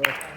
Ok.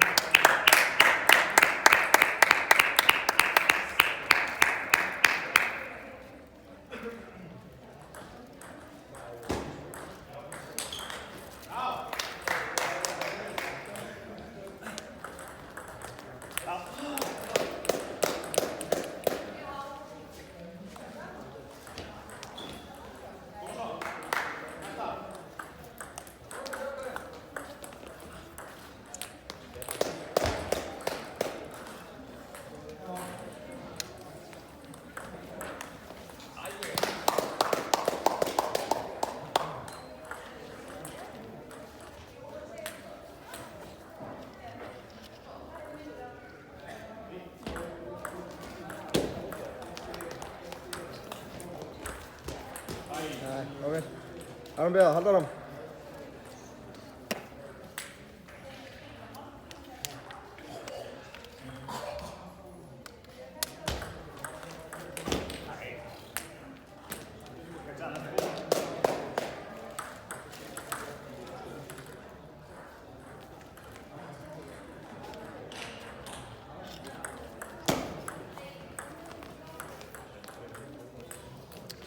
Aron Beða, halda áram.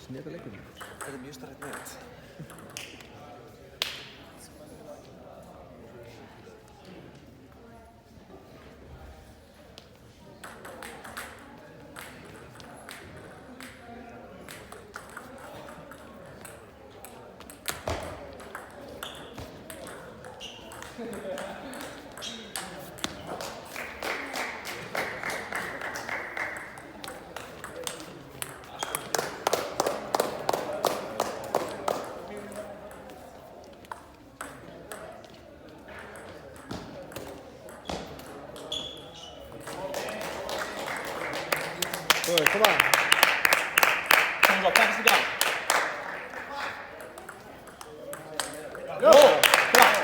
Sneta leikum. Þetta mjög starrið neitt. Good, come on. Hands up, practice the gun. Go! Come on.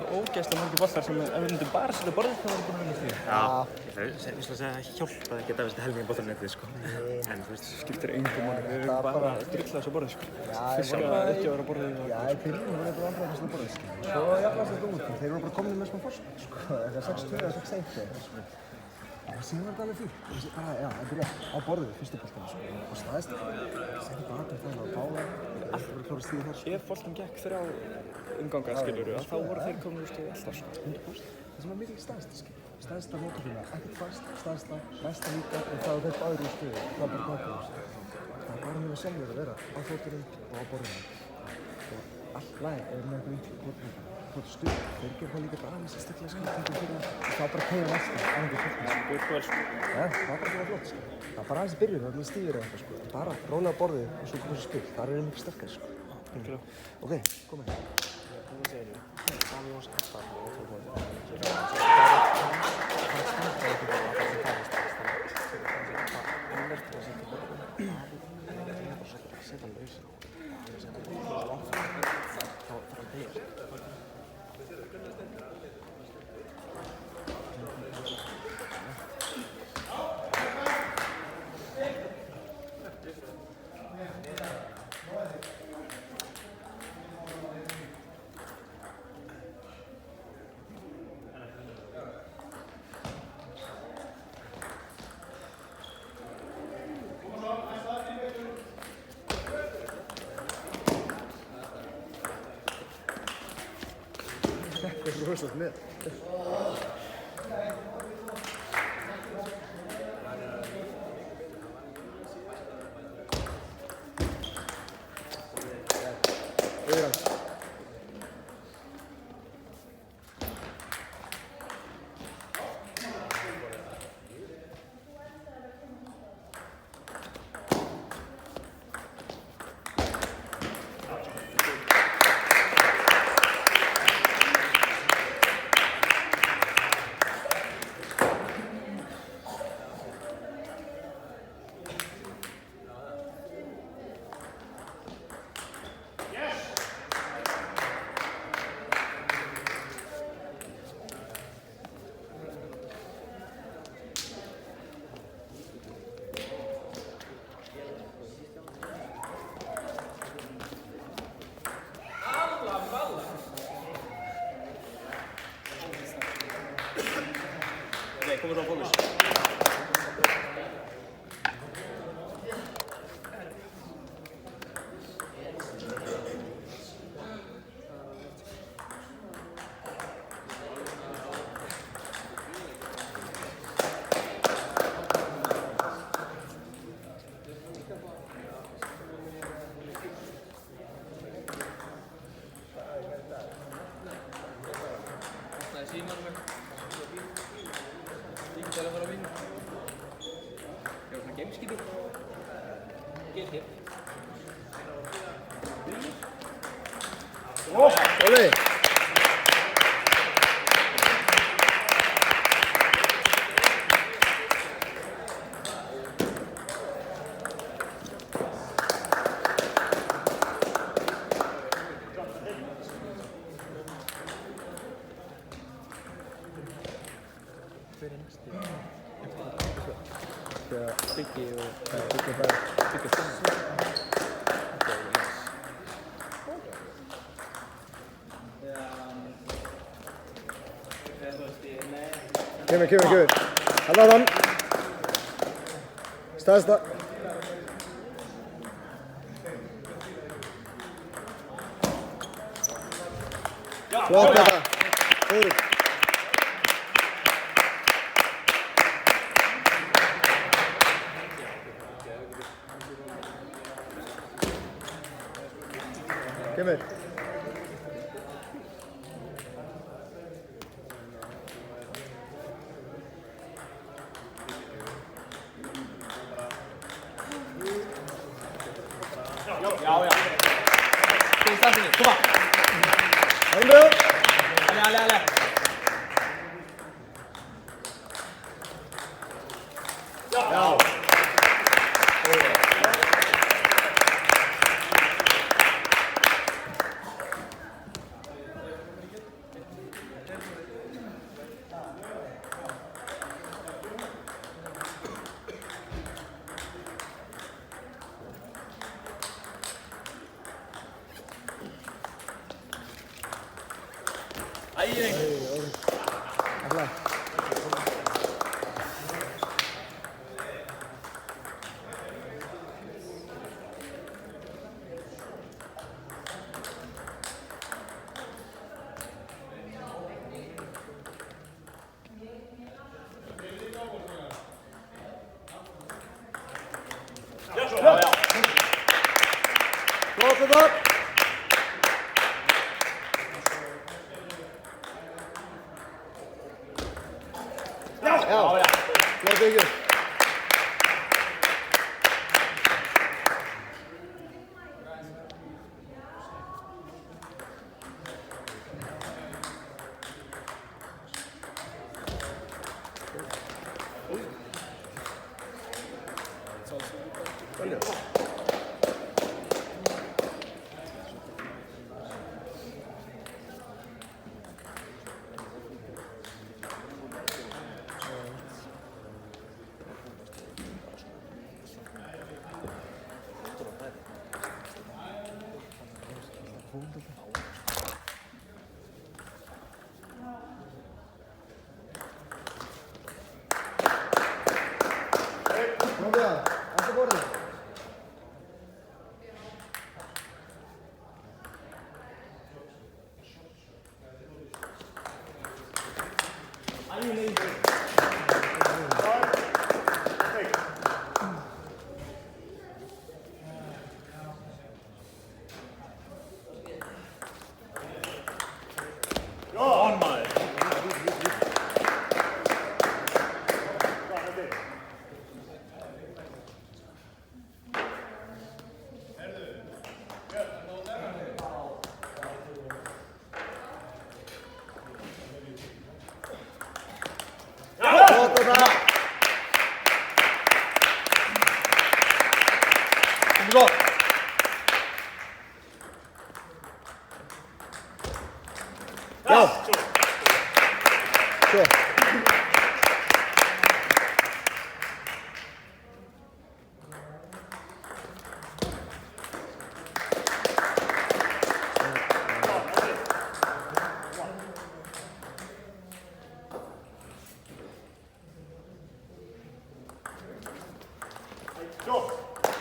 Ógeðslega margir boltar sem ef við myndum bara setja borðið þá erum við búin að vinna því. Já, ég ætla að segja að hjálpaði ekki að Davíð helmingin boltar netið, sko. En þú veist, Skiptir engum máli, við erum bara að drilla þessu borðið, sko. Fiska ekki að vera borðið. Já, í byrjunum var þetta vandræðast að borðið, sko. Svo jafnast þetta út, þeir voru bara komin með smá fórskot, sko. Það er 6-2 eða 6-1, sko. En síðan var þetta alveg fínt. Já, þetta er rétt, á borðið, fyrstu boltana, sko. Og staðist þetta. Setti bara aðeins það og báða. Allt voru klára stíði þar, sko. Ef boltinn gekk þrjá umganga, skiljuru, þá voru þeir komin úr stíði alltaf, sko. 100%. Það sem er mikil staðist, sko. Staðist af mótorfélag, ekkert fast, staðist af, næsta líka og þá er þeir báðir úr stíði. Það er bara nákvæmlega, sko. Það er bara mjög sjálfur að vera á fóturinn og á borðinu. Og allt lagi er með hvort stuð. Þeir gera það líka bara aðeins að stikla skiltingum fyrir það. Og það bara tegja næsta á einhver fólk. Búið vel, sko. Ja, það er bara svona flott, sko. Það er bara aðeins í byrjun, það er með stíður eða eitthvað, sko. Bara rólega á borðið og svo komið svo spil. Það er mikið sterkari, sko. Ok, komið. Þetta er rosalega með. Yfir hans. komið svo á fókus. Það er símanum mér. Dígitæla fara á mínu. Ég var svona gameskipið. Gameskip. Óli! Hver er næsti? Þegar Biggi og Biggi og Svenni. Það er næst. Kemur. Halda áfram. Staðista. Flott þetta. Fóruð. Kemur. Já. Til stansinni, koma. Halló. Alle. Já. Alla. Flott þetta. Já. Flott Biggi. Kómbia, allt á borðið. Gå! Já. Svo.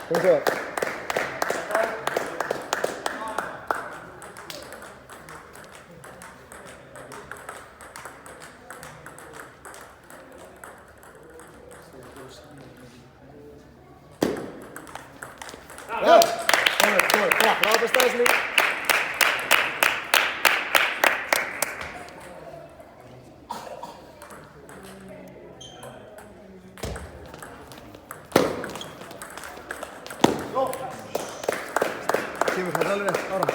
Kom så. Ja! Kom, bra beställning. Kemur, það alveg rétt. Áram.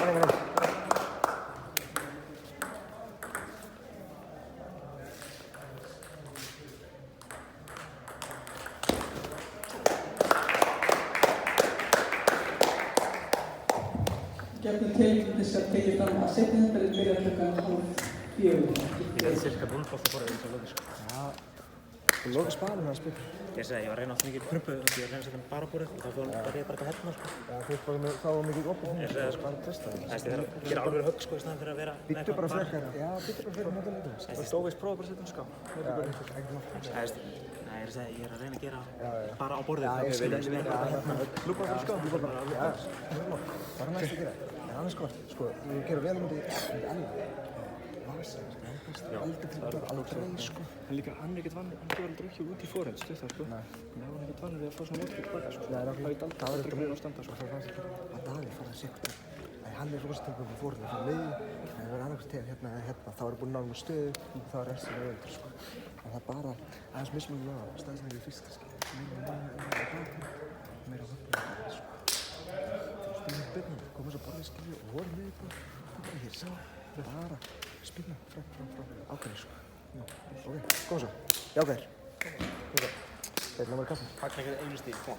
Gefnum til þess að tekið fram að seinni umferðin byrjar klukkan 4:30. Ég gæti cirka 0 bolta borðið eins og loði, sko. Já, þú lokar spalum með að spila. Ég segi, ég var að reyna átt mikið prumpu og ég var að reyna að setja hann bara á borðið og þá var ég bara ekki að hefna, sko. Já, þú ert bara með þá mikið opið hún. Ég segi það, sko. Bara að testa það. Það er að gera alveg högg, sko, í staðan fyrir að vera Býttu bara frekar. Já, býttu bara frekar með það leikum. Þú veist, óvist prófa bara að setja hann ská. Já, ekkert mál. Það er, nei, ég er að segja, ég er að reyna að gera Já. bara á borðið. Já, ég skil ekki vera. Lúpa bara ská, lúpa bara. Já, bara næst að gera. En annars sko, við gerum vel mútið alveg. Vasa, aldrei til að alveg trey, sko. En líka, hann er ekkert vanur, hann gefur aldrei ekki út í forhend, stuð það, sko. Nei. Nei, hann er ekkert vanur við að fá svona mótið tilbaka, sko. Nei, Það veit aldrei hvernig að standa, sko. Það fannst ekki að Davíð fara að sikta. Hann er rosa tilbúin fyrir fórhund, það er leiði. En það er annars til hérna eða hérna, þá er búin náðum stöðu og þá er restin af öðvöldur, sko. En það er bara aðeins mismunum á staðsendingu í fyrst, kannski. Meira á höfnum, sko. Spilum byrnum, komum svo borðið skilju og vorum við bara. Það er hér, sá, bara spilna, frá, ákveðir, sko. Ok, kom svo. Jákvæðir. Þeir námaður kaffi. Fagna ekki einu stíð, kom.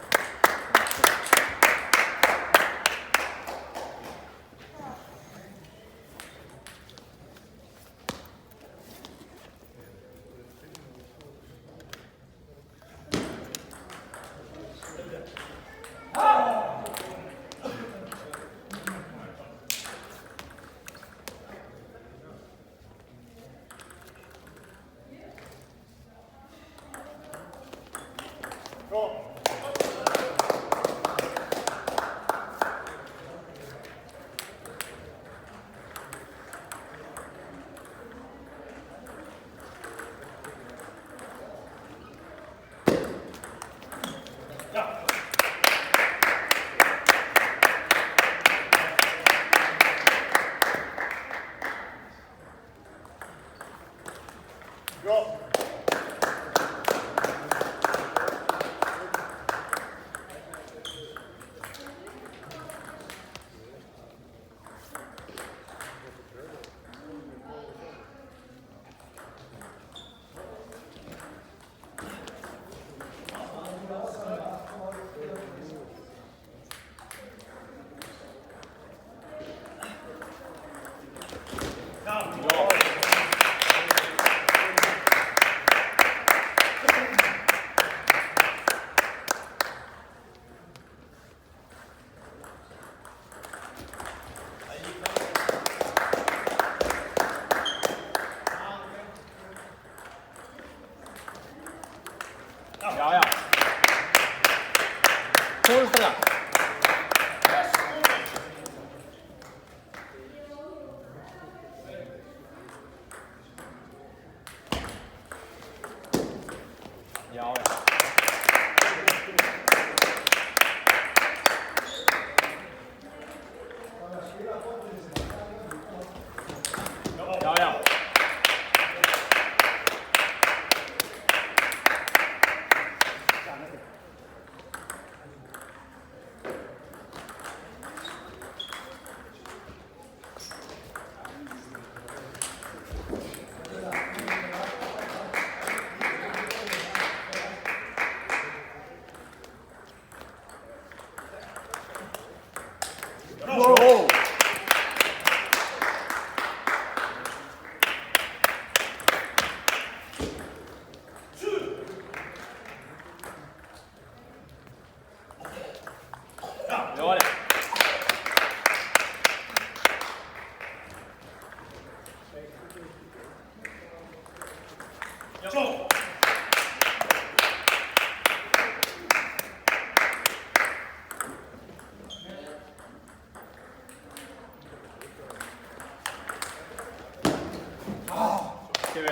Extra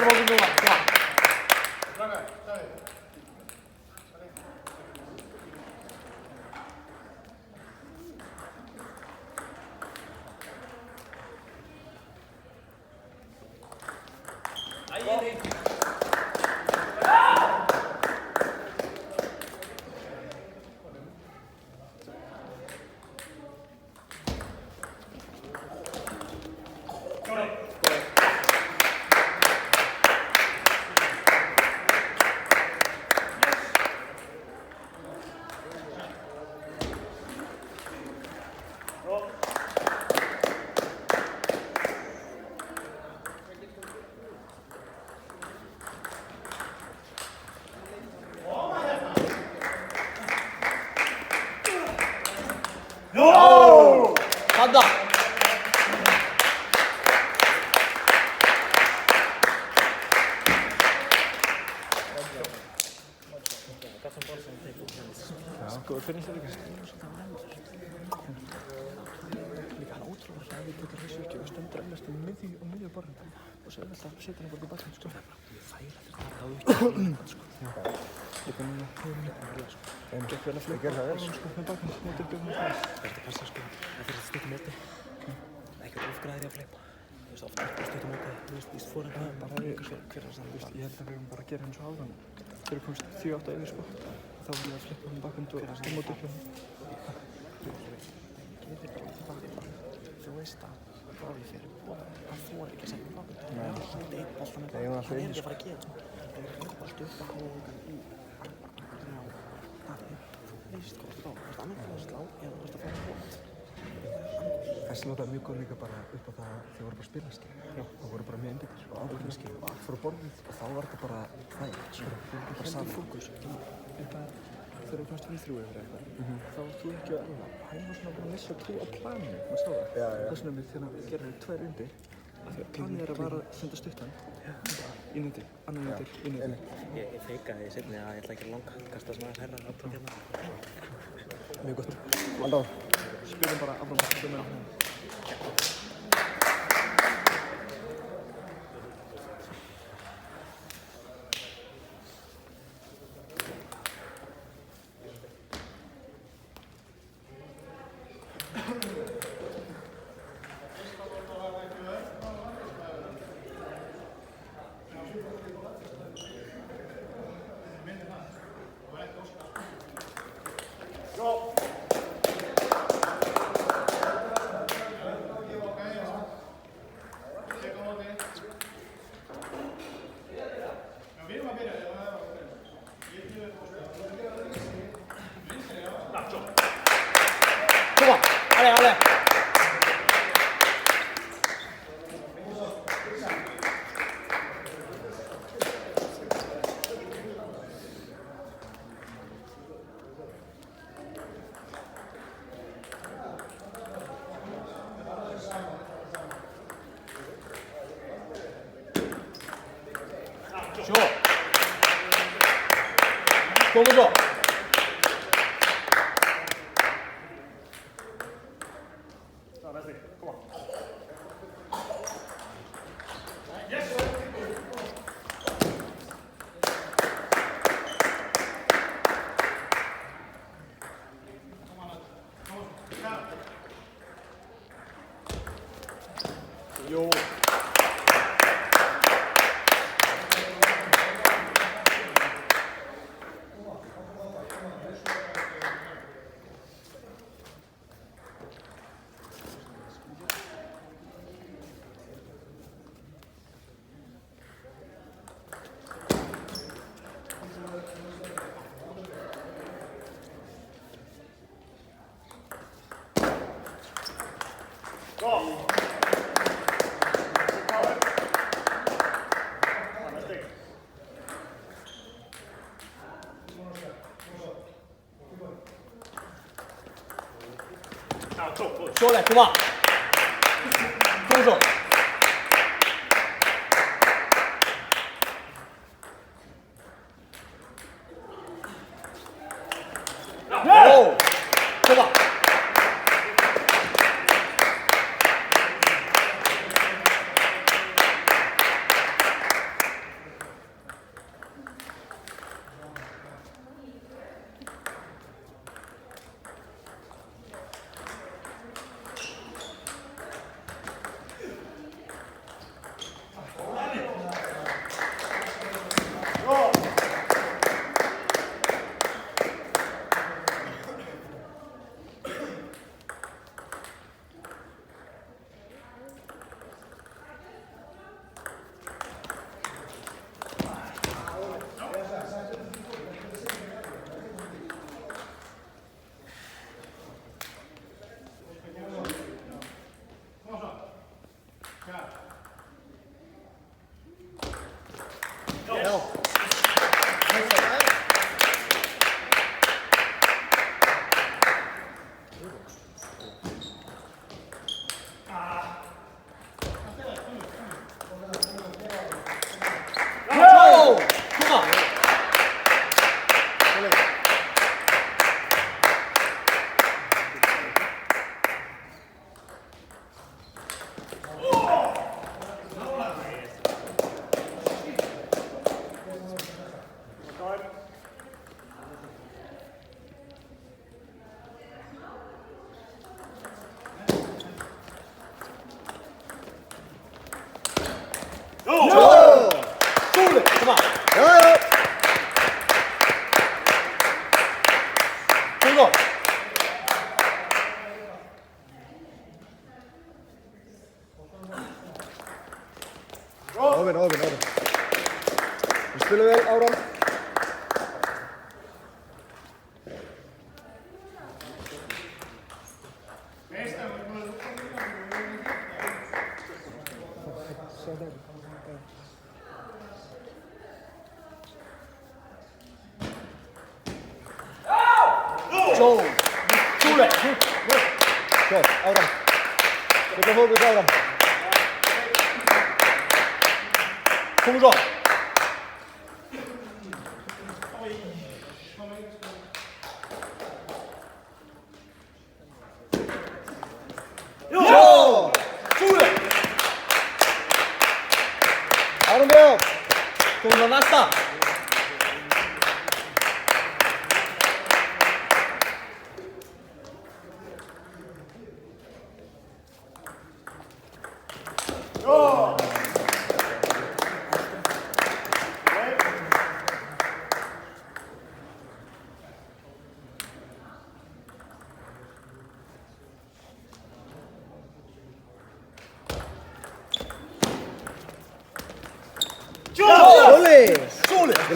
fókus núna, klar. 간다. Góður fyrir sér líka. Líka hann ótrúlega hraði getur þessu ekki og stendur ennast í miðju borðinu og svo auðvitað setja hann bara í bakinn, sko. Þægilegt þetta þá ekki sko. Já. Ég finn núna höfum sko. En gekk vel að flippa sko með bakinn mótið bjöfnum það. Þetta passa sko, það fyrir að stuttum móti. Ekkert ofgræðir í að flippa. Þú veist, ofta stuttum móti, þú veist, víst fór hann bara hver er það saman. Ég held að við höfum bara að gera hann svo áðan. Þegar við komst 7-8 yfir sko. Þá vorum við að flippa hann bakinn og mótið bjöfnum. Þú veist að Bobby fyrir bóða, hann þóra ekki að setja bakinn. Það er alltaf einn boltan með bakinn, hann er ekki að fara að gera. Það er alltaf upp að hóðungan í það veist hvað þú veist annað fyrir að slá eða þú veist að fá bótt. Þessi notaði mjög góð líka bara upp á það að þau voru bara að spila skil. Það voru bara mjög einbyggðir og ábyrgðir skil og allt fór á borðið og þá var þetta bara þægilegt sko. Bara saman fókus. Þegar þú komst við 3 yfir eitthvað, þá varst þú ekki að erfa. Hann var svona að missa trú á planinu, maður sá það. Þess vegna við þegar við gerum 2 undir, af því að planið þeirra var að senda stuttan. Inn undir, annan undir, inn undir. Ég feikaði í seinni að ég ætla ekki að langkasta sem aðeins herra aftur hérna. Mjög gott. Valdá. Spilum bara áfram. Ale. Sure. 너무 좋아. 요. 쇼래 그만 동조 오 그만 Óvinn. Við spilum vel, Áran. Svo, Áran. Fulla fókus, Áran. Komum svo. Áran bra. Komum á næsta.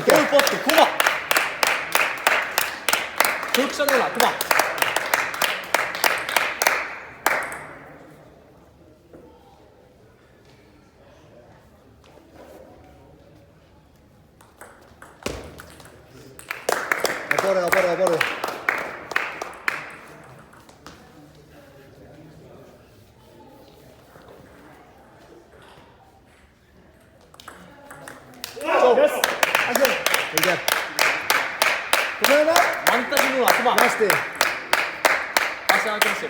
Góð bolti, koma! Hugsanlega, koma! Á borðið. Vanda sig núna, koma! Næsti. Passi aggressiv.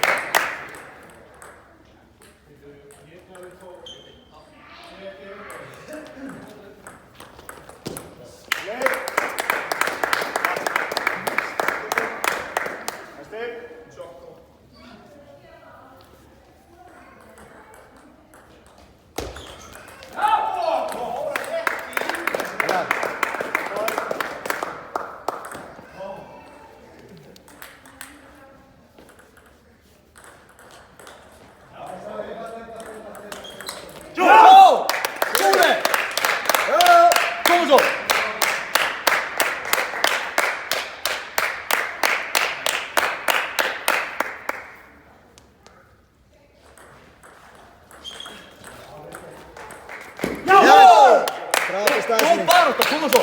Góð barátta, koma svo!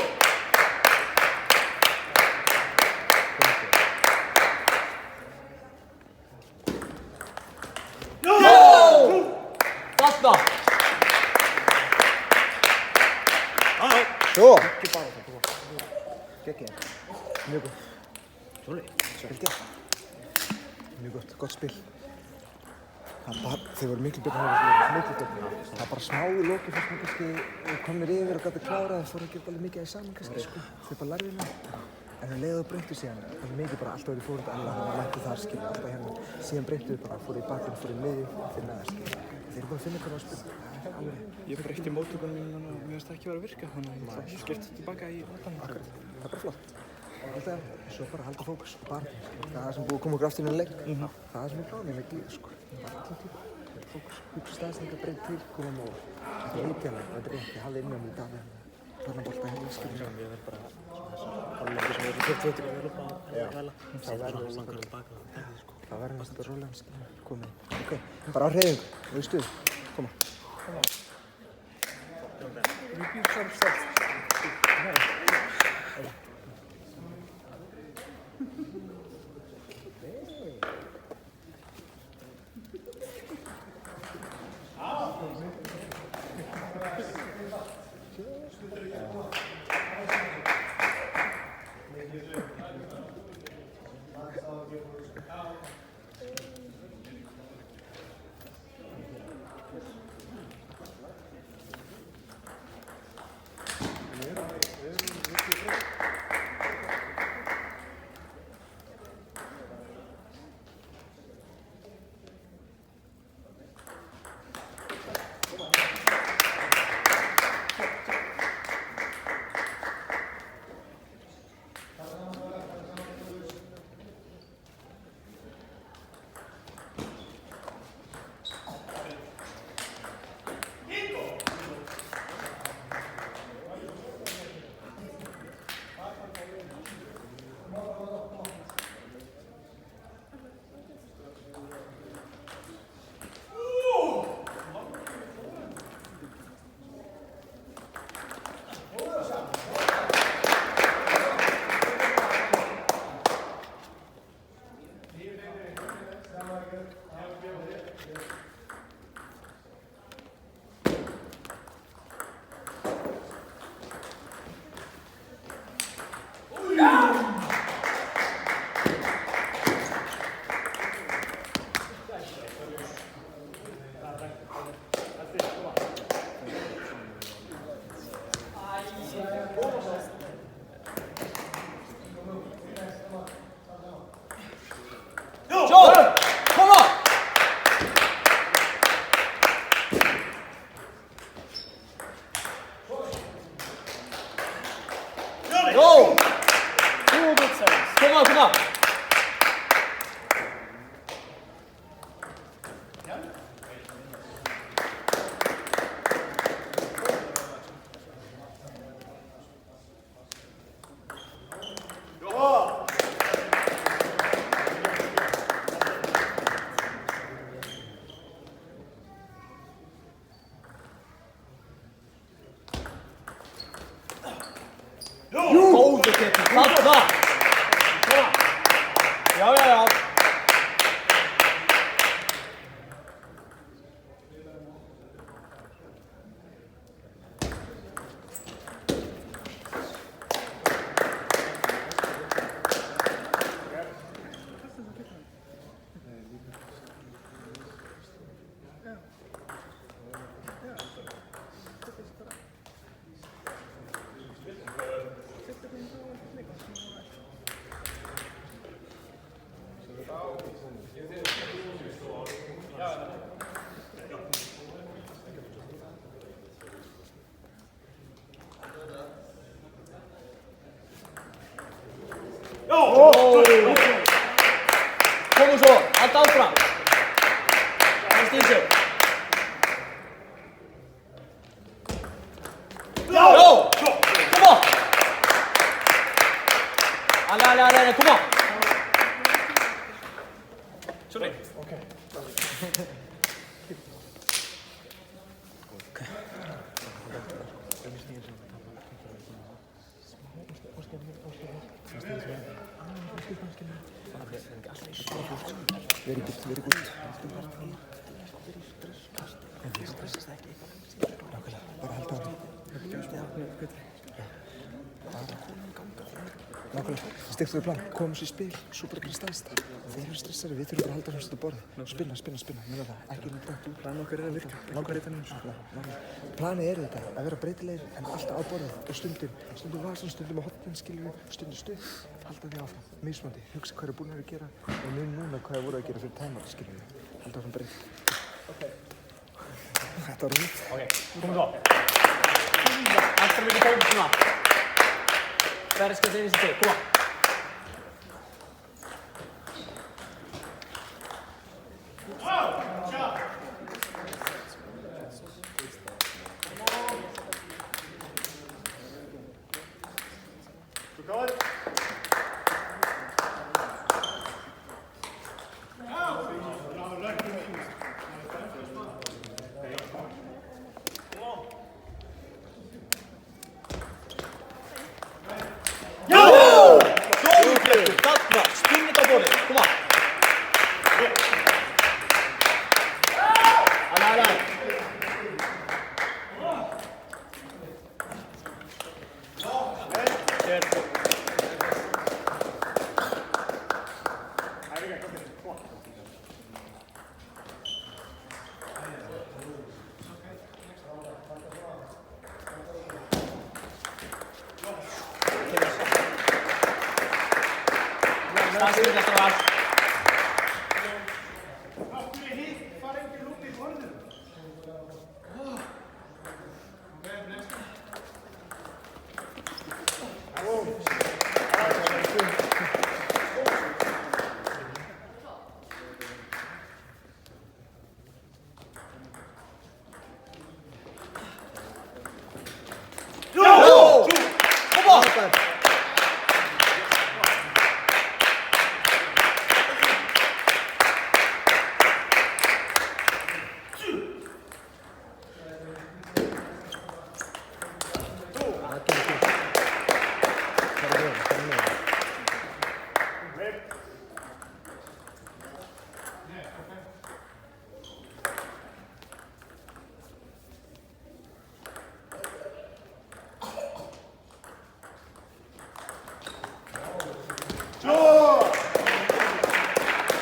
Þarna! Svo! Gekkið. Mjög gott. Sóli. Spil. Mjög gott spil. Þeir voru miklu betur Það var bara smá í loki fyrst mér kannski komnir yfir og gæti klárað. Það fór ekki alveg mikið aðeins saman kannski sko. Þeir bara lærði hérna. En það leiði og breyttu síðan. Það var mikið bara alltaf verið fórund alla. Það var lættið þar skil. Alltaf hérna. Síðan breyttu við bara. Fóru í bakinn, fóru í miðju. Þeir neðar skil. Þeir eru bara að finna hvernig að spila. Ég breytti móttökunum mín og mér finnst það ekki vera að virka. Þannig að ég skipti tilbaka í varnarleik. Það er bara flott. Alltaf, svo bara halda fókus og bara. Það er sem búið að koma okkur aftur inn í leik. Það er sem ég kláði í leik líka sko. Bara alltaf tíma. Fókus, hugsa staðsendingar, breytt til, koma með og þetta er heitjana, þetta er rétt, ég hafði innan í dag með þarna bolta hérna, skilur. Ég verð bara hálfleikur sem verður 20 og verður bara að hæla. Það verður að langar tilbaka og taka því sko. Það verður næst að rólega, skilur, komið. Ok, bara á hreyfingu, og í stuð, koma. Bra! Bra! Ja. Komum svo, halda áfram. Það stýr sig. Come on. Ale, come on. Sorry. Okay. Very good. Bara halda á Nákvæmlega, stikkt við plan, komum svo í spil, svo bara ekki staðista. Þeir eru stressari, við þurfum bara að halda á þessu borði. Spinna, minna það, ekki með dætt út. Planið okkar að virka, nákvæmlega. Planið þetta, að vera breytilegir en alltaf á borðið og stundum vasan, stundum á hotnin, stundum stuð, halda því áfram, mismandi, hugsa hvað búin að gera og núna hvað voru að gera fyrir tæmar, halda áfram breyt. Þetta var mitt. Ok, komum svo. Extra mikið fókus núna. Hverja skal þeir þessi til? Koma.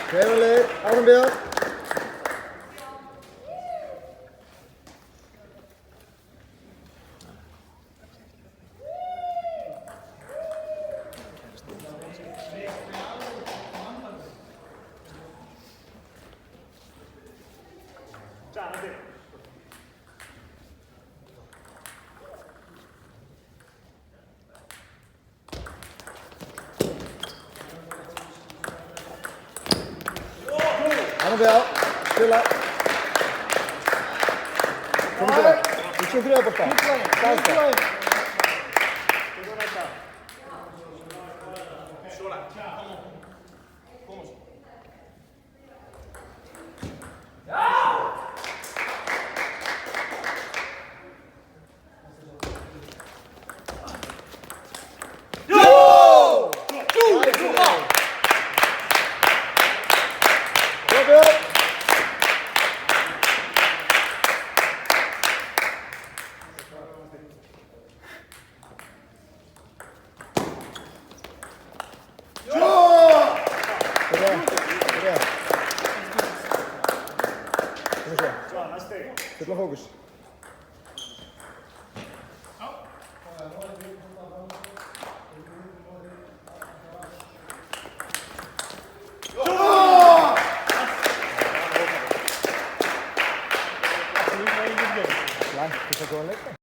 Heimilið, áfram bíða. Áfram bíða, spila. Komum til það. Við séum þriðabolta. Staðstað. Fulla fókus.